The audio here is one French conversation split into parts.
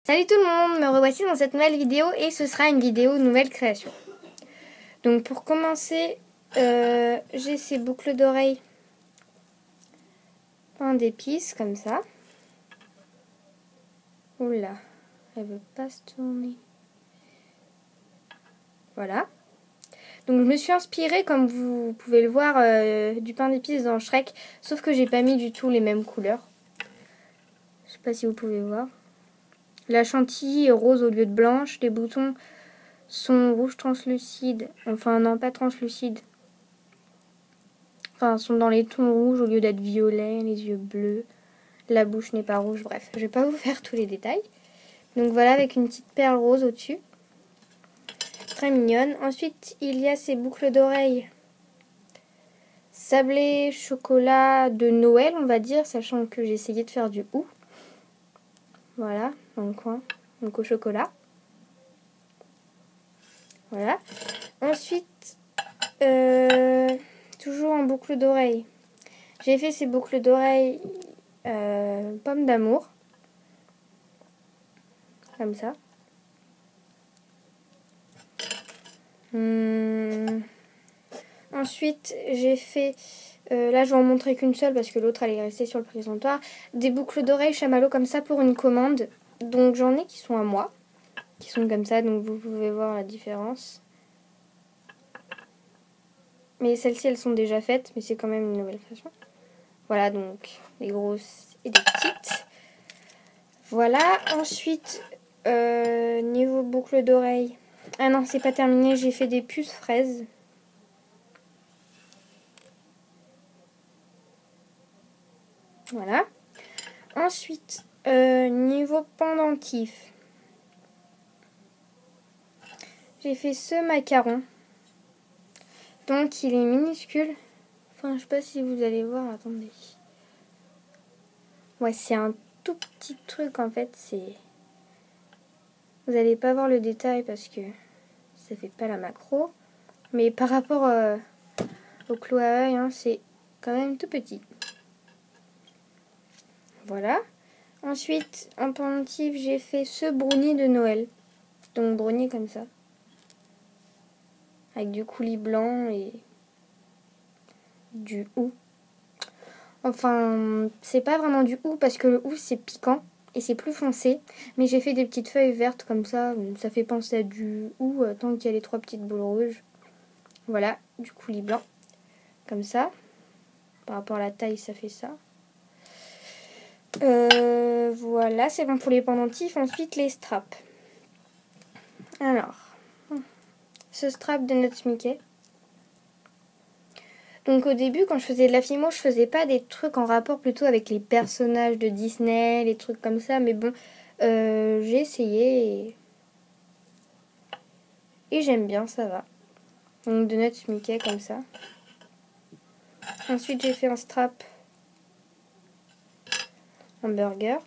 Salut tout le monde, me revoici dans cette nouvelle vidéo et ce sera une vidéo nouvelle création. Donc pour commencer, j'ai ces boucles d'oreilles en d'épices comme ça. Oula, elle veut pas se tourner. Voilà. Donc je me suis inspirée, comme vous pouvez le voir, du pain d'épices dans Shrek, sauf que j'ai pas mis du tout les mêmes couleurs. Je sais pas si vous pouvez voir. La chantilly est rose au lieu de blanche, les boutons sont rouge translucide, enfin non pas translucide. Enfin, sont dans les tons rouges au lieu d'être violets, les yeux bleus. La bouche n'est pas rouge, bref. Je vais pas vous faire tous les détails. Donc voilà, avec une petite perle rose au-dessus. Très mignonne. Ensuite, il y a ces boucles d'oreilles. Sablé chocolat de Noël, on va dire, sachant que j'ai essayé de faire du hou. Voilà, dans le coin. Donc au chocolat. Voilà. Ensuite, toujours en boucle d'oreilles. J'ai fait ces boucles d'oreilles pommes d'amour. Comme ça. Ensuite, j'ai fait, là je vais en montrer qu'une seule parce que l'autre elle est restée sur le présentoir, des boucles d'oreilles chamallow comme ça pour une commande. Donc j'en ai qui sont à moi, qui sont comme ça, donc vous pouvez voir la différence. Mais celles-ci elles sont déjà faites, mais c'est quand même une nouvelle création. Voilà, donc des grosses et des petites. Voilà, ensuite, niveau boucle d'oreilles. Ah non, c'est pas terminé, j'ai fait des puces fraises. Voilà. Ensuite, niveau pendentif, j'ai fait ce macaron. Donc, il est minuscule. Enfin, je sais pas si vous allez voir. Attendez. Ouais, c'est un tout petit truc en fait. Vous allez pas voir le détail parce que ça fait pas la macro. Mais par rapport au clou à œil, hein, c'est quand même tout petit. Voilà. Ensuite, en pendentif, j'ai fait ce brownie de Noël. Donc, brownie comme ça. Avec du coulis blanc et du hou. Enfin, c'est pas vraiment du hou parce que le hou c'est piquant et c'est plus foncé. Mais j'ai fait des petites feuilles vertes comme ça. Ça fait penser à du hou tant qu'il y a les 3 petites boules rouges. Voilà, du coulis blanc. Comme ça. Par rapport à la taille, ça fait ça. Voilà, c'est bon pour les pendentifs. Ensuite, les straps. Alors, ce strap de Nuts Mickey. Donc au début, quand je faisais de la fimo, je faisais pas des trucs en rapport plutôt avec les personnages de Disney, les trucs comme ça. Mais bon, j'ai essayé et j'aime bien, ça va. Donc de Nuts Mickey comme ça. Ensuite, j'ai fait un strap hamburger.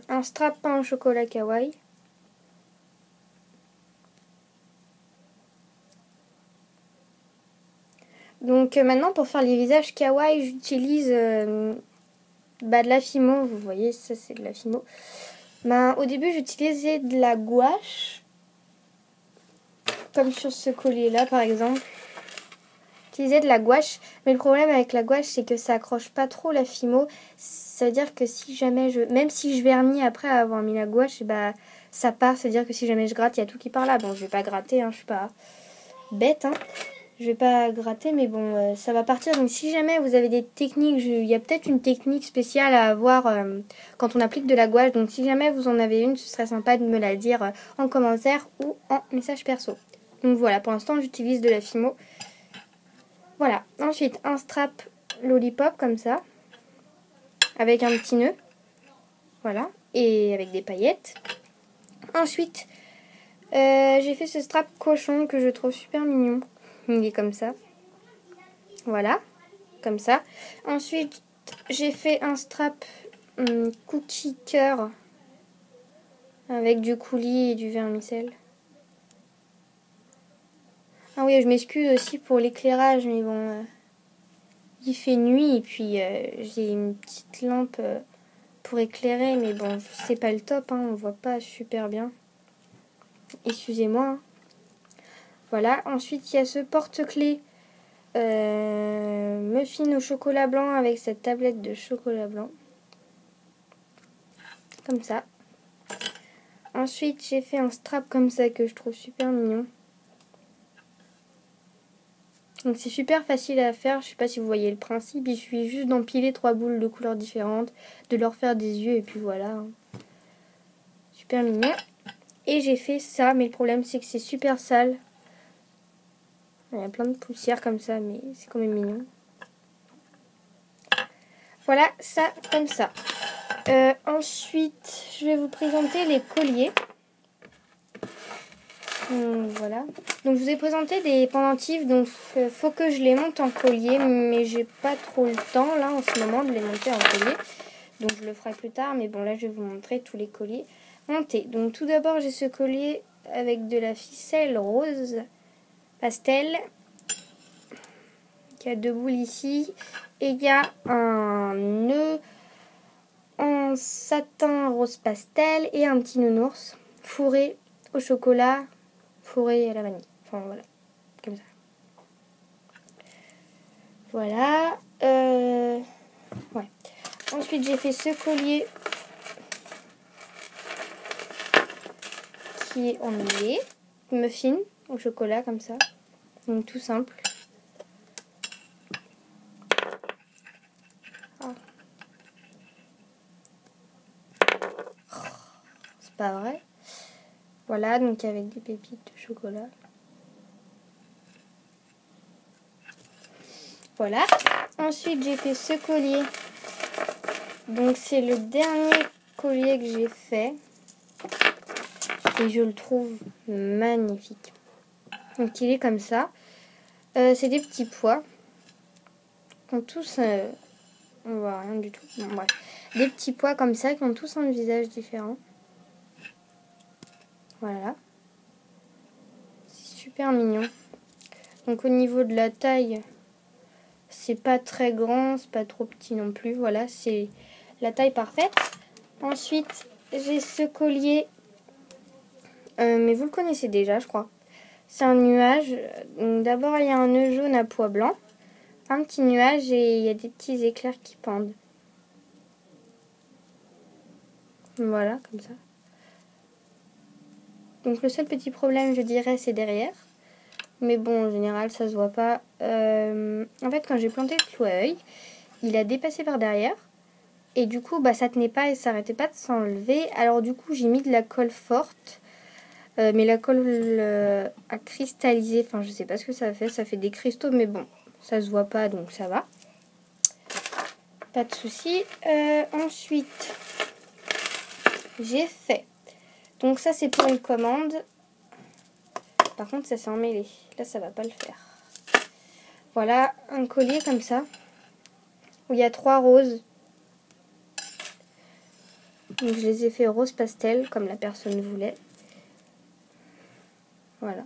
Un strap pain au chocolat kawaii. Donc maintenant, pour faire les visages kawaii, j'utilise de la fimo. Vous voyez, ça c'est de la fimo. Au début, j'utilisais de la gouache. Comme sur ce collier-là, par exemple. J'utilisais de la gouache. Mais le problème avec la gouache, c'est que ça accroche pas trop la fimo. Ça veut dire que si jamais même si je vernis après avoir mis la gouache, bah, ça part. C'est-à-dire que si jamais je gratte, il y a tout qui part là. Bon, je vais pas gratter, hein, je suis pas bête, hein. Je vais pas gratter, mais bon, ça va partir. Donc si jamais vous avez des techniques, il y a peut-être une technique spéciale à avoir quand on applique de la gouache. Donc si jamais vous en avez une, ce serait sympa de me la dire en commentaire ou en message perso. Donc voilà, pour l'instant j'utilise de la fimo. Voilà, ensuite un strap lollipop comme ça, avec un petit nœud. Voilà, et avec des paillettes. Ensuite, j'ai fait ce strap cochon que je trouve super mignon. Il est comme ça. Voilà, comme ça. Ensuite, j'ai fait un strap cookie cœur avec du coulis et du vermicelle. Ah oui, je m'excuse aussi pour l'éclairage, mais bon, il fait nuit et puis j'ai une petite lampe pour éclairer, mais bon, c'est pas le top, hein, on voit pas super bien. Excusez-moi. Hein. Voilà, ensuite il y a ce porte-clés muffin au chocolat blanc avec cette tablette de chocolat blanc. Comme ça. Ensuite, j'ai fait un strap comme ça que je trouve super mignon. Donc c'est super facile à faire, je sais pas si vous voyez le principe, il suffit juste d'empiler 3 boules de couleurs différentes, de leur faire des yeux et puis voilà. Super mignon. Et j'ai fait ça, mais le problème c'est que c'est super sale. Il y a plein de poussière comme ça, mais c'est quand même mignon. Voilà, ça comme ça. Ensuite, je vais vous présenter les colliers. Voilà. Donc je vous ai présenté des pendentifs, donc faut que je les monte en collier, mais j'ai pas trop le temps là en ce moment de les monter en collier. Donc je le ferai plus tard, mais bon là je vais vous montrer tous les colliers montés. Donc tout d'abord j'ai ce collier avec de la ficelle rose pastel, qui a 2 boules ici, et il y a un nœud en satin rose pastel et un petit nounours fourré au chocolat, fourré à la vanille. Enfin voilà, comme ça. Voilà. Ouais. Ensuite j'ai fait ce collier qui est en lait, muffin au chocolat comme ça. Donc tout simple. Ah. C'est pas vrai. Voilà, donc avec des pépites de chocolat. Voilà. Ensuite, j'ai fait ce collier. Donc, c'est le dernier collier que j'ai fait. Et je le trouve magnifique. Donc, il est comme ça. C'est des petits pois. Qui ont tous... on voit rien du tout. Bon, bref. Des petits pois comme ça qui ont tous un visage différent. Voilà. C'est super mignon. Donc, au niveau de la taille... C'est pas très grand, c'est pas trop petit non plus. Voilà, c'est la taille parfaite. Ensuite, j'ai ce collier. Mais vous le connaissez déjà, je crois. C'est un nuage. D'abord, il y a un nœud jaune à pois blanc. Un petit nuage et il y a des petits éclairs qui pendent. Voilà, comme ça. Donc le seul petit problème, je dirais, c'est derrière. Mais bon, en général, ça se voit pas. En fait, quand j'ai planté le clou à œil, il a dépassé par derrière. Et du coup, bah, ça tenait pas et ça arrêtait pas de s'enlever. Alors du coup, j'ai mis de la colle forte. Mais la colle a cristallisé. Enfin, je sais pas ce que ça fait. Ça fait des cristaux, mais bon, ça se voit pas, donc ça va. Pas de souci. Ensuite, j'ai fait. Donc ça, c'est pour une commande. Par contre, ça s'est emmêlé. Là, ça va pas le faire. Voilà, un collier comme ça. Où il y a 3 roses. Donc je les ai fait rose pastel, comme la personne voulait. Voilà.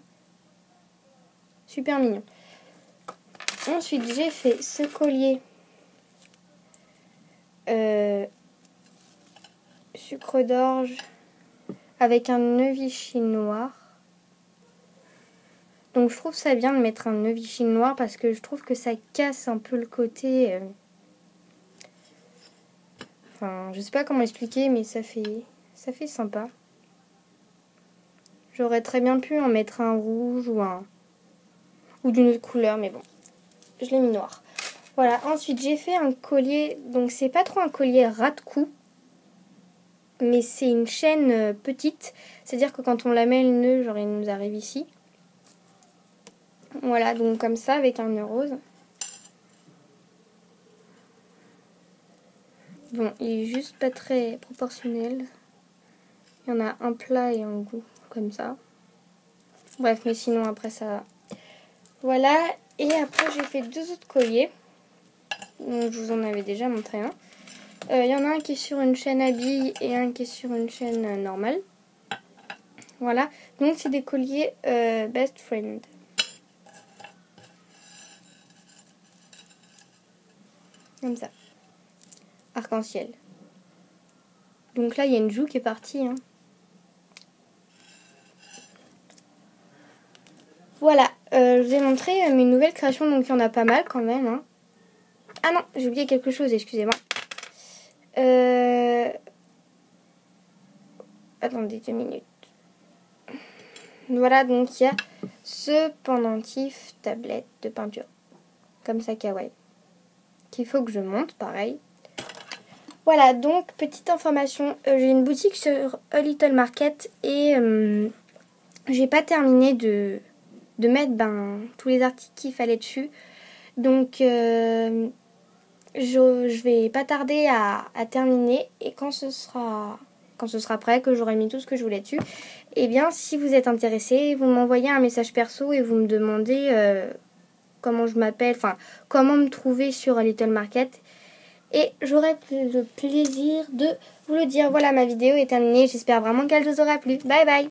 Super mignon. Ensuite, j'ai fait ce collier sucre d'orge avec un nœud Vichy noir. Donc je trouve ça bien de mettre un nœud Vichy noir parce que je trouve que ça casse un peu le côté... Enfin, je sais pas comment expliquer, mais ça fait sympa. J'aurais très bien pu en mettre un rouge ou d'une autre couleur, mais bon, je l'ai mis noir. Voilà, ensuite j'ai fait un collier, donc c'est pas trop un collier ras de cou, mais c'est une chaîne petite, c'est-à-dire que quand on la met le nœud, genre il nous arrive ici. Voilà, donc comme ça, avec un nœud rose. Bon, il est juste pas très proportionnel. Il y en a un plat et un goût, comme ça. Bref, mais sinon après ça va. Voilà, et après j'ai fait 2 autres colliers. Donc, je vous en avais déjà montré un. Il y en a un qui est sur une chaîne à billes et un qui est sur une chaîne normale. Voilà, donc c'est des colliers Best Friend. comme ça. Arc-en-ciel. Donc là, il y a une joue qui est partie. Hein. Voilà, je vous ai montré mes nouvelles créations, donc il y en a pas mal quand même. Hein. Ah non, j'ai oublié quelque chose, excusez-moi. Attendez 2 minutes. Voilà, donc il y a ce pendentif tablette de peinture. Comme ça, kawaii. Qu'il faut que je monte, pareil. Voilà, donc petite information. J'ai une boutique sur A Little Market et j'ai pas terminé de mettre tous les articles qu'il fallait dessus. Donc je vais pas tarder à terminer et quand ce sera prêt, que j'aurai mis tout ce que je voulais dessus, et bien si vous êtes intéressé, vous m'envoyez un message perso et vous me demandez comment je m'appelle, enfin comment me trouver sur A Little Market. Et j'aurai le plaisir de vous le dire. Voilà, ma vidéo est terminée. J'espère vraiment qu'elle vous aura plu. Bye bye!